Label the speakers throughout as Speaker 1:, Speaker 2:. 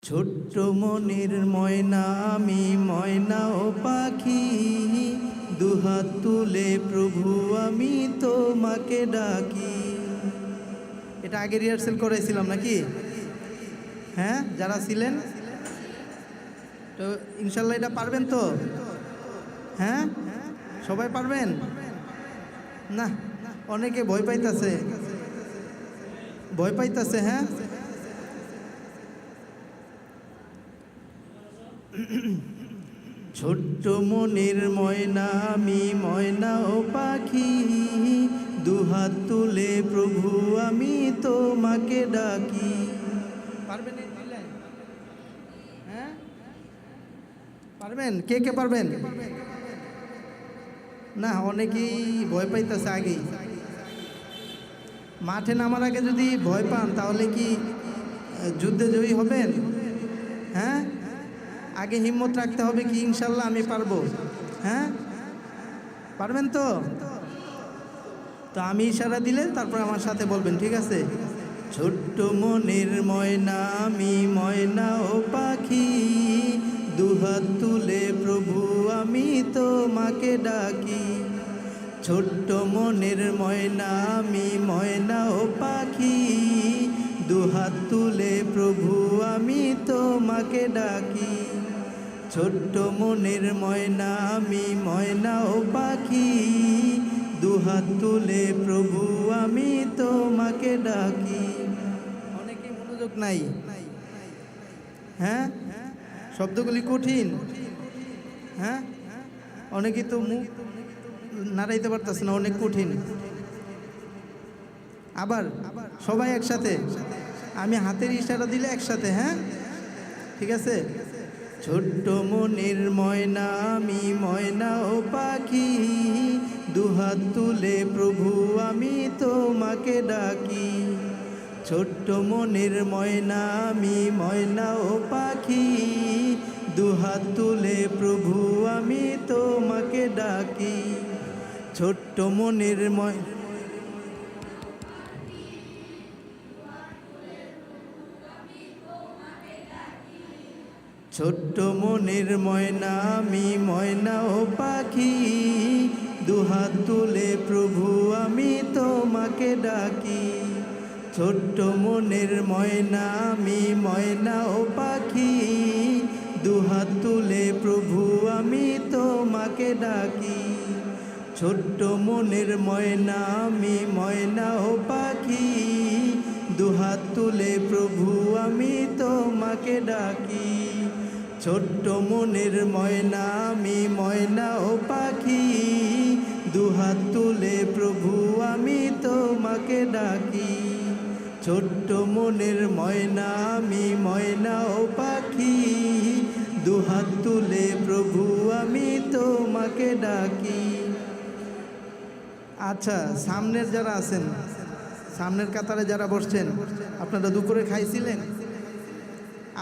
Speaker 1: ছোট্ট মনের ময়না আমি ময়না ও পাখি, দুহাত তুলে প্রভু আমি তোমাকে ডাকি। এটা আগে রিহার্সেল করেছিলাম নাকি? হ্যাঁ, যারা ছিলেন তো ইনশাল্লাহ এটা পারবেন তো? হ্যাঁ, সবাই পারবেন না? অনেকে ভয় পাইতেছে, হ্যাঁ। ছোট্ট মনের ময়না আমি ময়না ও পাখি, দুহাত তুলে প্রভু আমি তোমাকে ডাকি। পারবেন? হ্যাঁ, পারবেন? কে কে পারবেন? না, অনেকেই ভয় পাইতেছে আগেই। মাঠে নামার আগে যদি ভয় পান তাহলে কি যুদ্ধে জয়ী হবেন? হ্যাঁ, আগে হিম্মত রাখতে হবে কি ইনশাল্লাহ আমি পারবো। হ্যাঁ, পারবেন তো? তো আমি ইশারা দিলে তারপর আমার সাথে বলবেন, ঠিক আছে? ছোট্ট মনের ময়না আমি ময়না ও পাখি, দুহাত তুলে প্রভু আমি তোমাকে ডাকি। ছোট্ট মনের ময়না আমি ময়না ও পাখি, দুহাত তুলে প্রভু আমি তোমাকে ডাকি। ছোট্ট মনের ময়না আমি ময়না ও পাখি, দুহাত তুলে প্রভু আমি তোমাকে ডাকি। অনেকে মনোযোগ নাই। হ্যাঁ, শব্দগুলি কঠিন। হ্যাঁ, অনেকে তো মুখ নাড়াইতে পারতেছে না, অনেক কঠিন। আবার সবাই একসাথে, আমি হাতের ইশারা দিলে একসাথে। হ্যাঁ, ঠিক আছে? ছোট্ট মনের ময়না আমি ময়না ও পাখি, দুহাত তুলে প্রভু আমি তোমাকে ডাকি। ছোট্ট মনের ময়না আমি ময়না ও পাখি, দুহাত তুলে প্রভু আমি তোমাকে ডাকি। ছোট্ট মনের ছোট্ট মনের ময়না আমি ময়না ও পাখি, দুহাত তুলে প্রভু আমি তোমাকে ডাকি। ছোট্ট মনের ময়না আমি ময়না ও পাখি, দুহাত তুলে প্রভু আমি তোমাকে ডাকি। ছোট্ট মনের ময়না আমি ময়না ও পাখি, দুহাত তুলে প্রভু আমি তোমাকে ডাকি। ছোট্ট মনের ময়না আমি ময়না ও পাখি, দুহাত তুলে প্রভু আমি তোমাকে ডাকি। ছোট্ট মনের ময়না আমি ময়না ও পাখি, দুহাত তুলে প্রভু আমি তোমাকে ডাকি। আচ্ছা, সামনের যারা আছেন, সামনের কাতারে যারা বসছেন, আপনারা দুপুরে খাইছিলেন?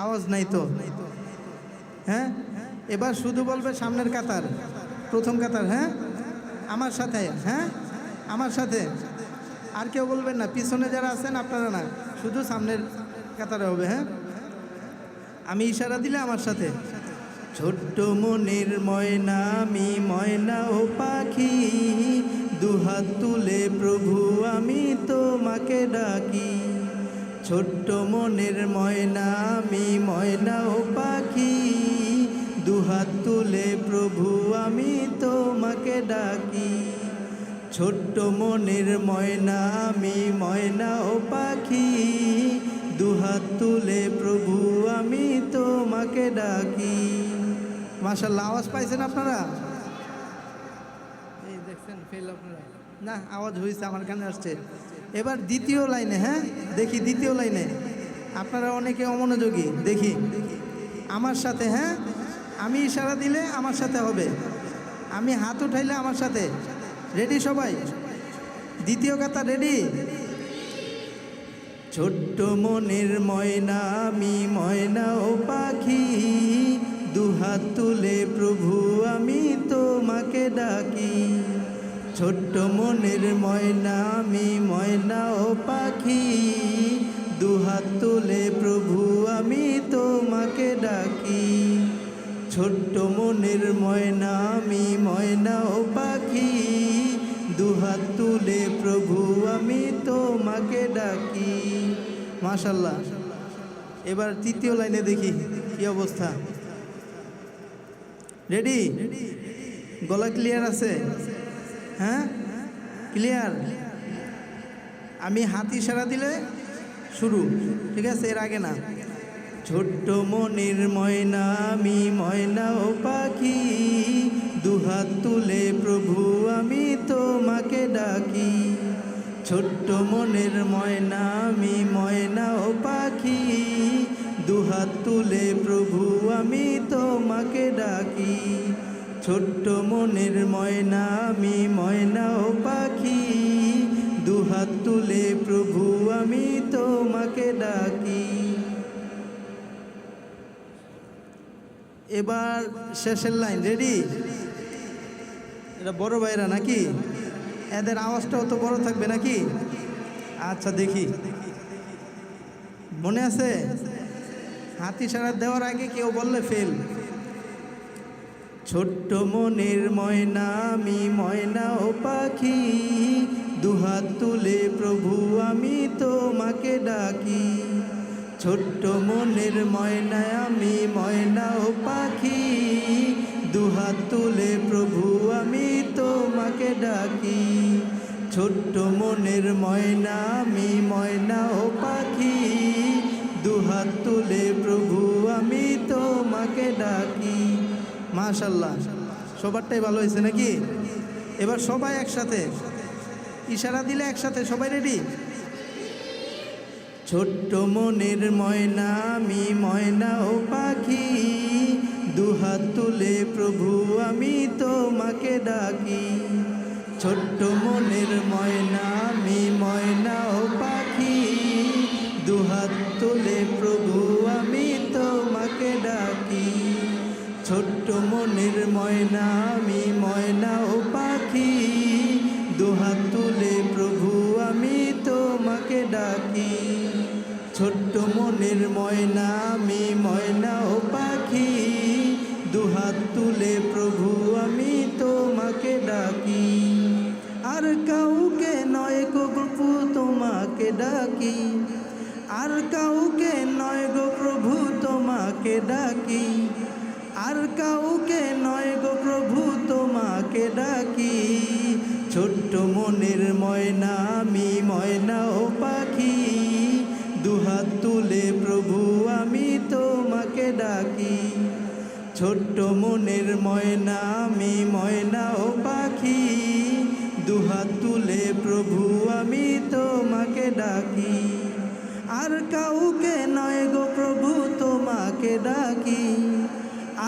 Speaker 1: আওয়াজ নাই তো? হ্যাঁ, এবার শুধু বলবে সামনের কাতার, প্রথম কাতার। হ্যাঁ, আমার সাথে। হ্যাঁ, আমার সাথে। আর কেউ বলবেন না, পিছনে যারা আছেন আপনারা না, শুধু সামনের কাতারে হবে। হ্যাঁ, আমি ইশারা দিলে আমার সাথে। ছোট্ট মনের ময়না আমি ময়না ও পাখি, দুহাত তুলে প্রভু আমি তোমাকে ডাকি। ছোট্ট মনের ময়না আমি ময়না ও পাখি, দুহাত তুলে প্রভু আমি তোমাকে ডাকি। ছোট্ট মনের ময়না আমি ময়না ও পাখি, দুহাত তুলে প্রভু আমি তোমাকে ডাকি। মাশাআল্লাহ, আওয়াজ পাইছেন আপনারা? এই দেখছেন ফেল আপনারা? না, আওয়াজ হয়েছে, আমার কানে আসছে। এবার দ্বিতীয় লাইনে। হ্যাঁ, দেখি দ্বিতীয় লাইনে। আপনারা অনেকে অমনোযোগী, দেখি আমার সাথে। হ্যাঁ, আমি ইশারা দিলে আমার সাথে হবে, আমি হাত উঠাইলে আমার সাথে। রেডি সবাই? দ্বিতীয় কথা রেডি? ছোট্ট মনের ময়না আমি ময়না ও পাখি, দুহাত তুলে প্রভু আমি তোমাকে ডাকি। ছোট্ট মনের ময়না আমি ময়না ও পাখি, দুহাত তুলে প্রভু আমি তোমাকে তোমাকে ডাকি। ছোট্ট মনের ময়না আমি ময়না ও পাখি, দুহাত তুলে প্রভু আমি তোমাকে ডাকি। মাশাআল্লাহ। এবার তৃতীয় লাইনে দেখি কি অবস্থা। রেডি? গলা ক্লিয়ার আছে? হ্যাঁ, ক্লিয়ার? আমি হাত ইশারা দিলে শুরু, ঠিক আছে? এর আগে না। ছোট্ট মনের ময়না আমি ময়না ও পাখি, দুহাত তুলে প্রভু আমি তোমাকে ডাকি। ছোট্ট মনের ময়না আমি ময়না ও পাখি, দুহাত তুলে প্রভু আমি তোমাকে ডাকি। ছোট্ট মনের ময়না আমি ময়না ও পাখি, দুহাত তুলে প্রভু আমি তোমাকে ডাকি। এবার শেষের লাইন। রেডি? এটা বড় ভাইরা নাকি? এদের আওয়াজটাও তো বড় থাকবে নাকি? আচ্ছা দেখি, মনে আছে? হাত ইশারা দেওয়ার আগে কেউ বললে ফেল। ছোট্ট মনের ময়না আমি ময়না ও পাখি, দুহাত তুলে প্রভু আমি তোমাকে ডাকি। ছোট্ট মনের ময়না আমি ময়না ও পাখি, দুহাত তুলে প্রভু আমি তোমাকে ডাকি। ছোট্ট মনের ময়না আমি ময়না ও পাখি, দুহাত তুলে প্রভু আমি তোমাকে ডাকি। মাশাআল্লাহ, সবারটাই ভালো হয়েছে নাকি? এবার সবাই একসাথে ইশারা দিলে একসাথে সবাই। রেডি? ছোট্ট মনের ময়না আমি ময়না ও পাখি, দুহাত তুলে প্রভু আমি তোমাকে ডাকি। ছোট্ট মনের ময়না আমি ময়না ও পাখি, দুহাত তুলে প্রভু আমি তোমাকে ডাকি। ছোট্ট মনের ময়না আমি ময়না ও পাখি, দুহাত তুলে প্রভু আমি তোমাকে ডাকি। ছোট্ট মনের ময়না আমি ময়না ও পাখি, দুহাত তুলে প্রভু আমি তোমাকে ডাকি। আর কাউকে নয় গো প্রভু তোমাকে ডাকি, আর কাউকে নয় গো প্রভু তোমাকে ডাকি, আর কাউকে নয় গো প্রভু তোমাকে ডাকি। ছোট্ট মনের ময়না আমি ময়না ও পাখি, দুহাত তুলে প্রভু আমি তোমাকে ডাকি। ছোট্ট মনের ময়না আমি ময়না ও পাখি, দুহাত তুলে প্রভু আমি তোমাকে ডাকি। আর কাউকে নয় গো প্রভু তোমাকে ডাকি,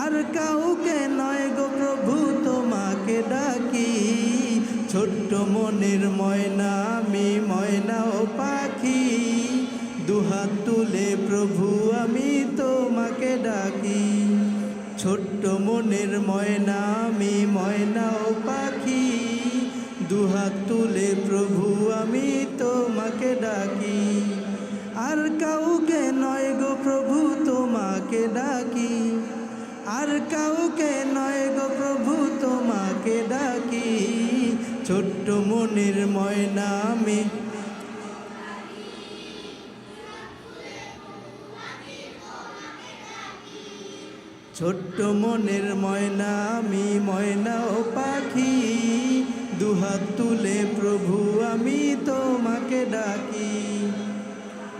Speaker 1: আর কাউকে নয় গো প্রভু তোমাকে ডাকি। ছোট্ট মনের ময়না আমি ময়না ও পাখি, দুহাত তুলে প্রভু আমি তোমাকে ডাকি। ছোট্ট মনের ময়না আমি ময়না ও পাখি, দুহাত তুলে প্রভু আমি তোমাকে ডাকি। আর কাউকে নয় গো প্রভু তোমাকে ডাকি, আর কাউকে নয় গো প্রভু তোমাকে ডাকি। ছোট্ট মনের ময়না আমি, ছোট্ট মনের ময়না আমি ময়না ও পাখি, দুহাত তুলে প্রভু আমি তোমাকে ডাকি।